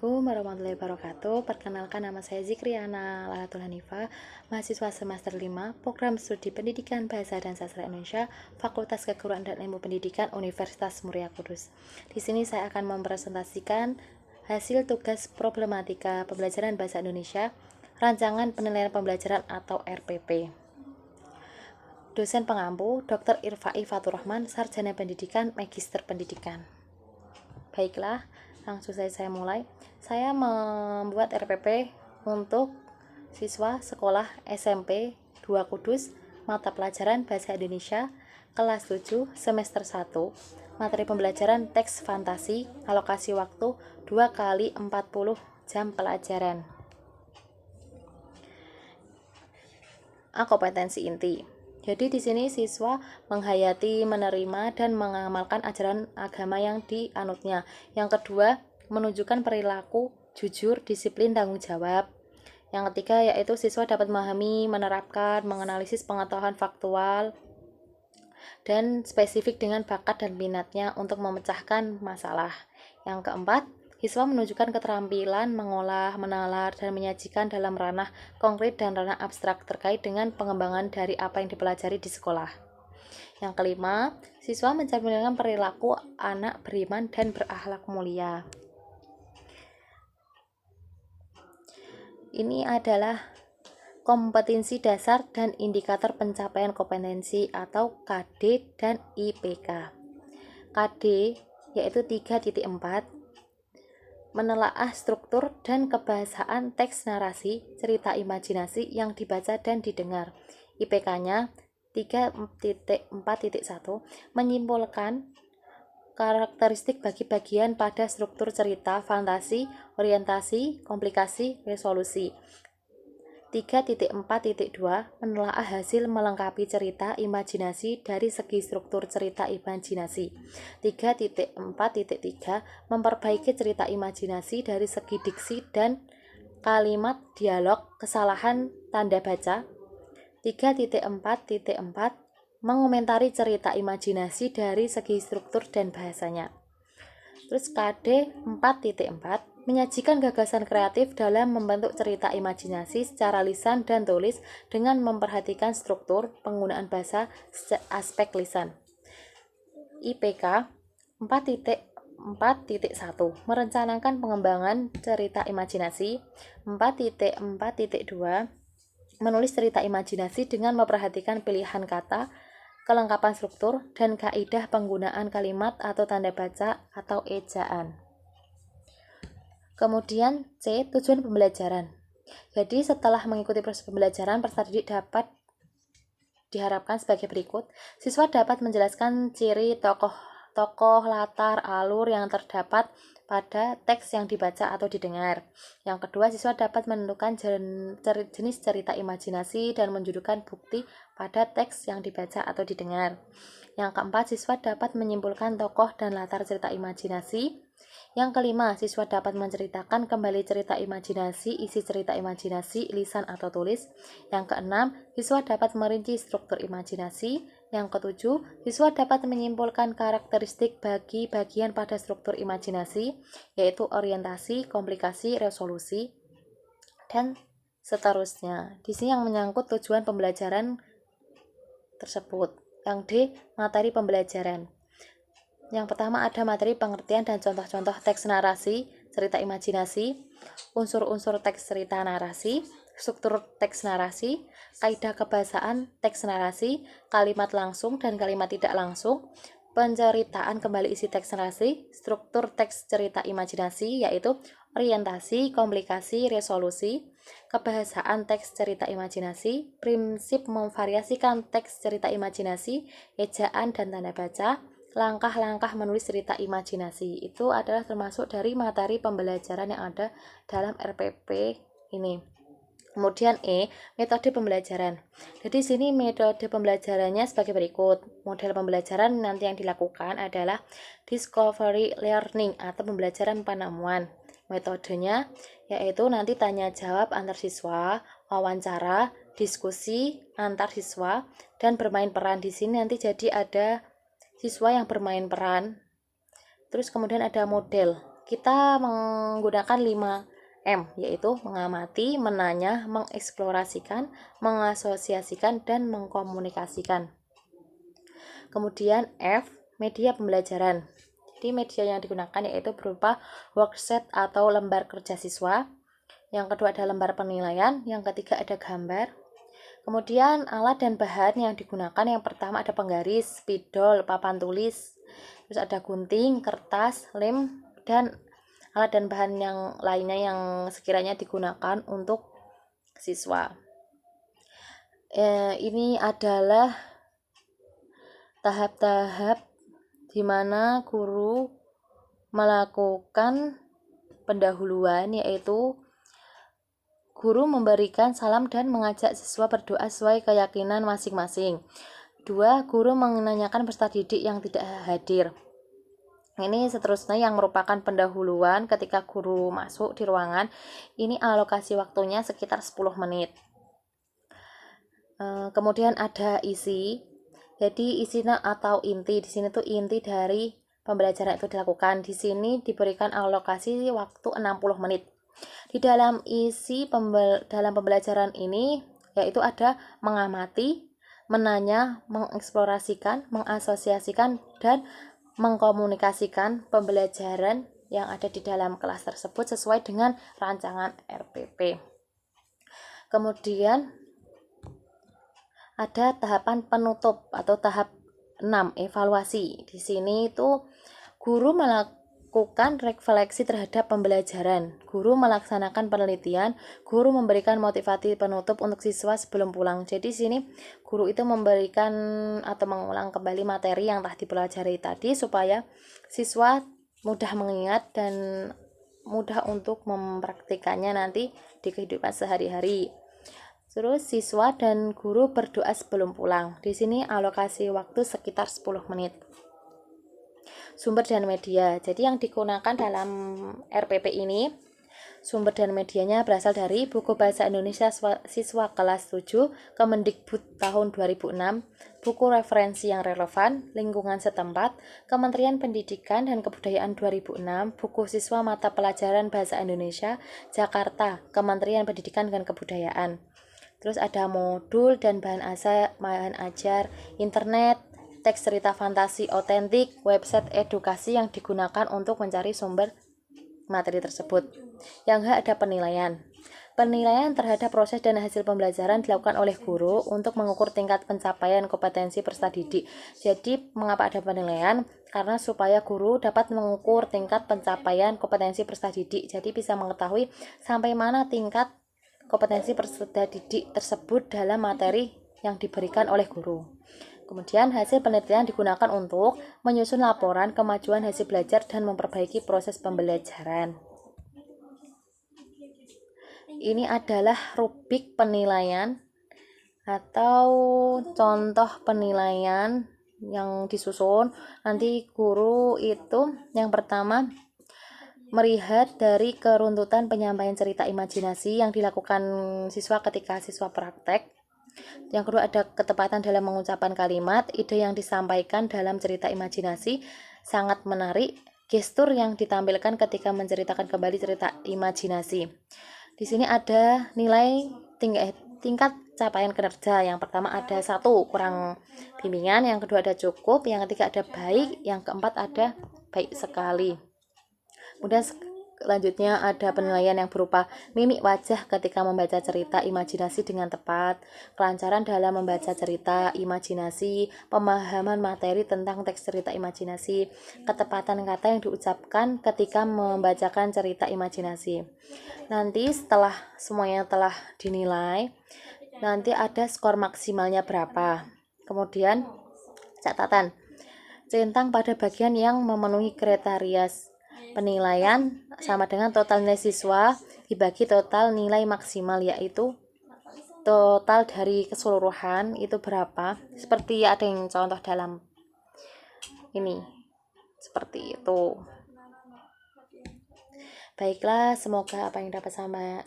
Assalamualaikum warahmatullahi wabarakatuh. Perkenalkan, nama saya Zikriana Lalatul Hanifah, mahasiswa semester 5, Program Studi Pendidikan Bahasa dan Sastra Indonesia, Fakultas Keguruan dan Ilmu Pendidikan Universitas Muria Kudus. Di sini saya akan mempresentasikan hasil tugas problematika pembelajaran bahasa Indonesia, rancangan penilaian pembelajaran atau RPP. Dosen pengampu Dr. Irfai Fatur Rahman, Sarjana Pendidikan, Magister Pendidikan. Baiklah, langsung saja saya mulai. Saya membuat RPP untuk siswa sekolah SMP 2 Kudus, mata pelajaran Bahasa Indonesia, kelas 7, semester 1, materi pembelajaran teks fantasi, alokasi waktu 2 kali 40 jam pelajaran. Kompetensi inti. Jadi di sini siswa menghayati, menerima, dan mengamalkan ajaran agama yang dianutnya. Yang kedua, menunjukkan perilaku jujur, disiplin, tanggung jawab. Yang ketiga yaitu siswa dapat memahami, menerapkan, menganalisis pengetahuan faktual dan spesifik dengan bakat dan minatnya untuk memecahkan masalah. Yang keempat, siswa menunjukkan keterampilan mengolah, menalar, dan menyajikan dalam ranah konkret dan ranah abstrak terkait dengan pengembangan dari apa yang dipelajari di sekolah. Yang kelima, siswa mencerminkan perilaku anak beriman dan berakhlak mulia. Ini adalah kompetensi dasar dan indikator pencapaian kompetensi atau KD dan IPK. KD yaitu 3.4, menelaah struktur dan kebahasaan teks narasi, cerita imajinasi yang dibaca dan didengar. IPK-nya 3.4.1, menyimpulkan karakteristik bagi-bagian pada struktur cerita, fantasi, orientasi, komplikasi, resolusi. 3.4.2, menelaah hasil melengkapi cerita imajinasi dari segi struktur cerita imajinasi. 3.4.3, memperbaiki cerita imajinasi dari segi diksi dan kalimat dialog, kesalahan tanda baca. 3.4.4, mengomentari cerita imajinasi dari segi struktur dan bahasanya. Terus KD 4.4, menyajikan gagasan kreatif dalam membentuk cerita imajinasi secara lisan dan tulis dengan memperhatikan struktur, penggunaan bahasa, aspek lisan. IPK 4.4.1, merencanakan pengembangan cerita imajinasi. 4.4.2, menulis cerita imajinasi dengan memperhatikan pilihan kata, kelengkapan struktur, dan kaidah penggunaan kalimat atau tanda baca atau ejaan. Kemudian C, tujuan pembelajaran. Jadi setelah mengikuti proses pembelajaran, peserta didik dapat diharapkan sebagai berikut. Siswa dapat menjelaskan ciri tokoh, latar, alur yang terdapat pada teks yang dibaca atau didengar. Yang kedua, siswa dapat menentukan jenis cerita imajinasi dan menjudulkan bukti pada teks yang dibaca atau didengar. Yang keempat, siswa dapat menyimpulkan tokoh dan latar cerita imajinasi. Yang kelima, siswa dapat menceritakan kembali cerita imajinasi, isi cerita imajinasi, lisan atau tulis. Yang keenam, siswa dapat merinci struktur imajinasi. Yang ketujuh, siswa dapat menyimpulkan karakteristik bagi bagian pada struktur imajinasi, yaitu orientasi, komplikasi, resolusi, dan seterusnya. Di sini yang menyangkut tujuan pembelajaran tersebut. Yang D, materi pembelajaran. Yang pertama ada materi pengertian dan contoh-contoh teks narasi, cerita imajinasi, unsur-unsur teks cerita narasi, struktur teks narasi, kaidah kebahasaan teks narasi, kalimat langsung dan kalimat tidak langsung, penceritaan kembali isi teks narasi, struktur teks cerita imajinasi yaitu orientasi, komplikasi, resolusi, kebahasaan teks cerita imajinasi, prinsip memvariasikan teks cerita imajinasi, ejaan dan tanda baca, langkah-langkah menulis cerita imajinasi. Itu adalah termasuk dari materi pembelajaran yang ada dalam RPP ini. Kemudian E, metode pembelajaran. Jadi sini metode pembelajarannya sebagai berikut. Model pembelajaran nanti yang dilakukan adalah discovery learning atau pembelajaran penemuan. Metodenya yaitu nanti tanya jawab antar siswa, wawancara, diskusi antar siswa, dan bermain peran. Di sini nanti jadi ada siswa yang bermain peran. Terus kemudian ada model. kita menggunakan 5M, yaitu mengamati, menanya, mengeksplorasikan, mengasosiasikan, dan mengkomunikasikan. Kemudian F, media pembelajaran. Jadi media yang digunakan yaitu berupa worksheet atau lembar kerja siswa. Yang kedua ada lembar penilaian, yang ketiga ada gambar. Kemudian alat dan bahan yang digunakan, yang pertama ada penggaris, spidol, papan tulis, terus ada gunting, kertas, lem, dan alat dan bahan yang lainnya yang sekiranya digunakan untuk siswa. Ini adalah tahap-tahap di mana guru melakukan pendahuluan, yaitu guru memberikan salam dan mengajak siswa berdoa sesuai keyakinan masing-masing. 2. Guru menanyakan peserta didik yang tidak hadir. Ini seterusnya yang merupakan pendahuluan ketika guru masuk di ruangan. Ini alokasi waktunya sekitar 10 menit. Kemudian ada isi. Jadi isinya atau inti. Di sini tuh inti dari pembelajaran itu dilakukan. Di sini diberikan alokasi waktu 60 menit. Di dalam isi dalam pembelajaran ini yaitu ada mengamati, menanya, mengeksplorasikan, mengasosiasikan, dan mengkomunikasikan pembelajaran yang ada di dalam kelas tersebut sesuai dengan rancangan RPP. Kemudian ada tahapan penutup atau tahap 6, evaluasi. Di sini itu guru melakukan refleksi terhadap pembelajaran, guru melaksanakan penelitian, guru memberikan motivasi penutup untuk siswa sebelum pulang. Jadi sini guru itu memberikan atau mengulang kembali materi yang telah dipelajari tadi supaya siswa mudah mengingat dan mudah untuk mempraktikannya nanti di kehidupan sehari-hari. Terus siswa dan guru berdoa sebelum pulang. Di sini alokasi waktu sekitar 10 menit. Sumber dan media. Jadi yang digunakan dalam RPP ini, sumber dan medianya berasal dari buku Bahasa Indonesia siswa kelas 7 Kemendikbud tahun 2006, buku referensi yang relevan, lingkungan setempat, Kementerian Pendidikan dan Kebudayaan 2006, buku siswa mata pelajaran Bahasa Indonesia, Jakarta, Kementerian Pendidikan dan Kebudayaan. Terus ada modul dan bahan ajar, internet, teks cerita fantasi otentik, website edukasi yang digunakan untuk mencari sumber materi tersebut. Yang H ada penilaian. Penilaian terhadap proses dan hasil pembelajaran dilakukan oleh guru untuk mengukur tingkat pencapaian kompetensi peserta didik. Jadi, mengapa ada penilaian? Karena supaya guru dapat mengukur tingkat pencapaian kompetensi peserta didik. Jadi, bisa mengetahui sampai mana tingkat kompetensi peserta didik tersebut dalam materi yang diberikan oleh guru. Kemudian hasil penelitian digunakan untuk menyusun laporan kemajuan hasil belajar dan memperbaiki proses pembelajaran. Ini adalah rubrik penilaian atau contoh penilaian yang disusun. Nanti guru itu yang pertama melihat dari keruntutan penyampaian cerita imajinasi yang dilakukan siswa ketika siswa praktek. Yang kedua ada ketepatan dalam mengucapkan kalimat, ide yang disampaikan dalam cerita imajinasi sangat menarik, gestur yang ditampilkan ketika menceritakan kembali cerita imajinasi. Di sini ada nilai tingkat capaian kinerja. Yang pertama ada 1 kurang bimbingan, yang kedua ada cukup, yang ketiga ada baik, yang keempat ada baik sekali. Kemudian selanjutnya ada penilaian yang berupa mimik wajah ketika membaca cerita imajinasi dengan tepat, kelancaran dalam membaca cerita imajinasi, pemahaman materi tentang teks cerita imajinasi, ketepatan kata yang diucapkan ketika membacakan cerita imajinasi. Nanti setelah semuanya telah dinilai, nanti ada skor maksimalnya berapa. Kemudian catatan, centang pada bagian yang memenuhi kriteria penilaian sama dengan total nilai siswa dibagi total nilai maksimal, yaitu total dari keseluruhan itu berapa. Seperti ada yang contoh dalam ini seperti itu. Baiklah, semoga apa yang dapat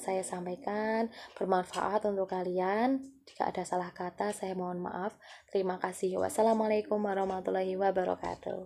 saya sampaikan bermanfaat untuk kalian. Jika ada salah kata, saya mohon maaf. Terima kasih. Wassalamualaikum warahmatullahi wabarakatuh.